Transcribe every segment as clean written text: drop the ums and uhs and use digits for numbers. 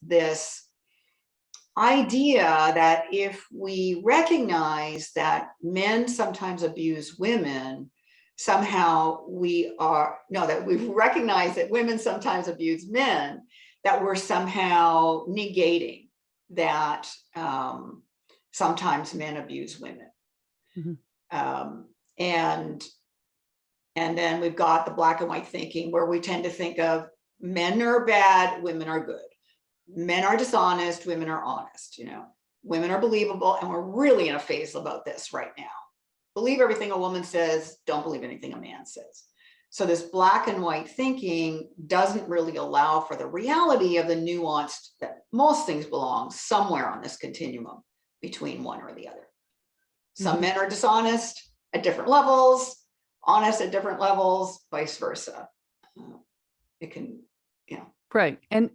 this idea that if we recognize that men sometimes abuse women, somehow that we recognize that women sometimes abuse men, that we're somehow negating that sometimes men abuse women. Mm-hmm. And then we've got the black and white thinking, where we tend to think of men are bad, women are good. Men are dishonest, women are honest. Women are believable, and we're really in a phase about this right now. Believe everything a woman says, don't believe anything a man says. So this black and white thinking doesn't really allow for the reality of the nuanced, that most things belong somewhere on this continuum between one or the other. Some men are dishonest at different levels, honest at different levels, vice versa. It can, Right. And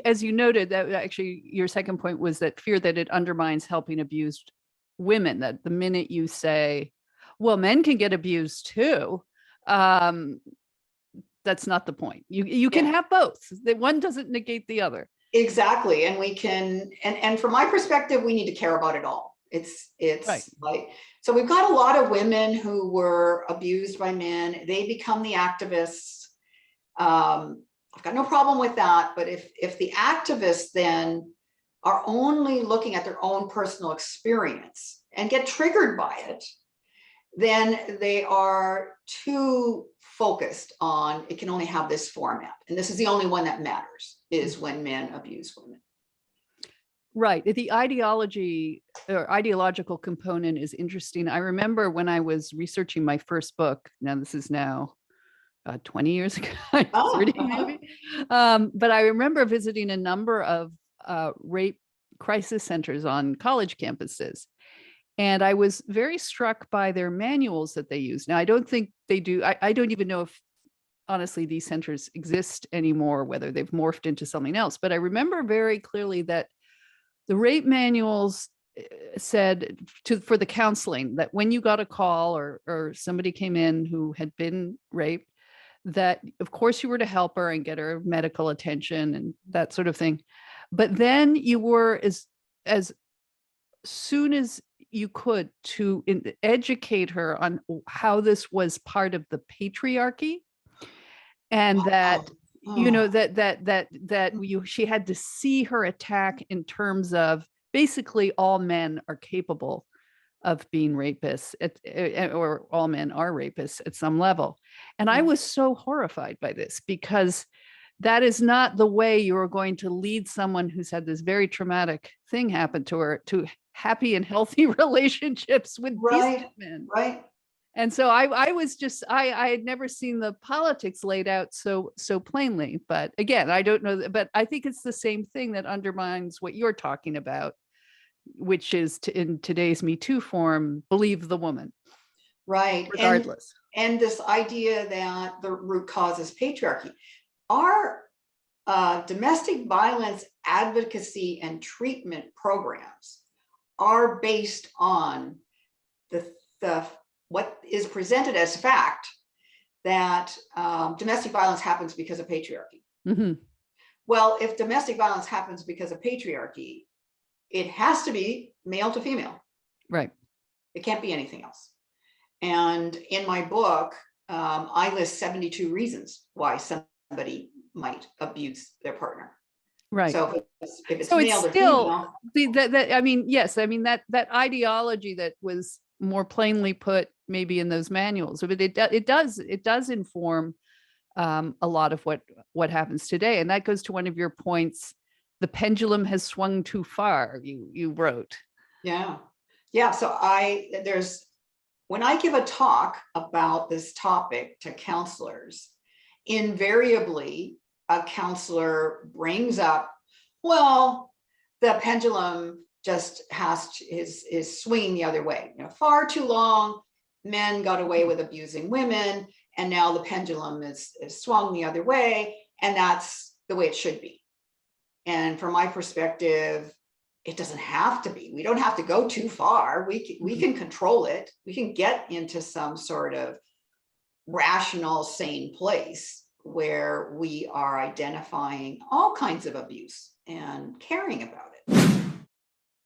as you noted, that actually your second point was that fear that it undermines helping abused women, that the minute you say, well, men can get abused too, that's not the point. You can have both. That one doesn't negate the other. Exactly. And we can, and from my perspective, we need to care about it all. It's right. Like, so we've got a lot of women who were abused by men. They become the activists. I've got no problem with that. But if the activists then are only looking at their own personal experience and get triggered by it, then they are too focused on, it can only have this format. And this is the only one that matters, is when men abuse women. Right. The ideology or ideological component is interesting. I remember when I was researching my first book, now this is now 20 years ago, 30 maybe. But I remember visiting a number of rape crisis centers on college campuses. And I was very struck by their manuals that they use. Now, I don't think they do. I don't even know if, honestly, these centers exist anymore, whether they've morphed into something else. But I remember very clearly that the rape manuals said for the counseling that when you got a call or somebody came in who had been raped, that of course you were to help her and get her medical attention and that sort of thing. But then you were as soon as you could to educate her on how this was part of the patriarchy, and that she had to see her attack in terms of basically all men are capable of being rapists or all men are rapists at some level. And I was so horrified by this, because that is not the way you're going to lead someone who's had this very traumatic thing happen to her to happy and healthy relationships with decent men. Right. And so I was just, I had never seen the politics laid out so plainly. But again, I don't know, but I think it's the same thing that undermines what you're talking about, which is in today's Me Too form, believe the woman. Right. Regardless. And this idea that the root cause is patriarchy. Our domestic violence advocacy and treatment programs are based on the what is presented as fact, that domestic violence happens because of patriarchy. Mm-hmm. Well, if domestic violence happens because of patriarchy, it has to be male to female. Right. It can't be anything else. And in my book, I list 72 reasons why somebody might abuse their partner. Right. So if it's so male it's to still female, that ideology that was more plainly put maybe in those manuals, but it does inform a lot of what happens today. And that goes to one of your points. The pendulum has swung too far, you wrote. Yeah. So when I give a talk about this topic to counselors, invariably a counselor brings up, well, the pendulum just is swinging the other way. Far too long, men got away with abusing women, and now the pendulum is swung the other way, and that's the way it should be. And from my perspective, it doesn't have to be. We don't have to go too far. We can control it. We can get into some sort of rational, sane place where we are identifying all kinds of abuse and caring about it.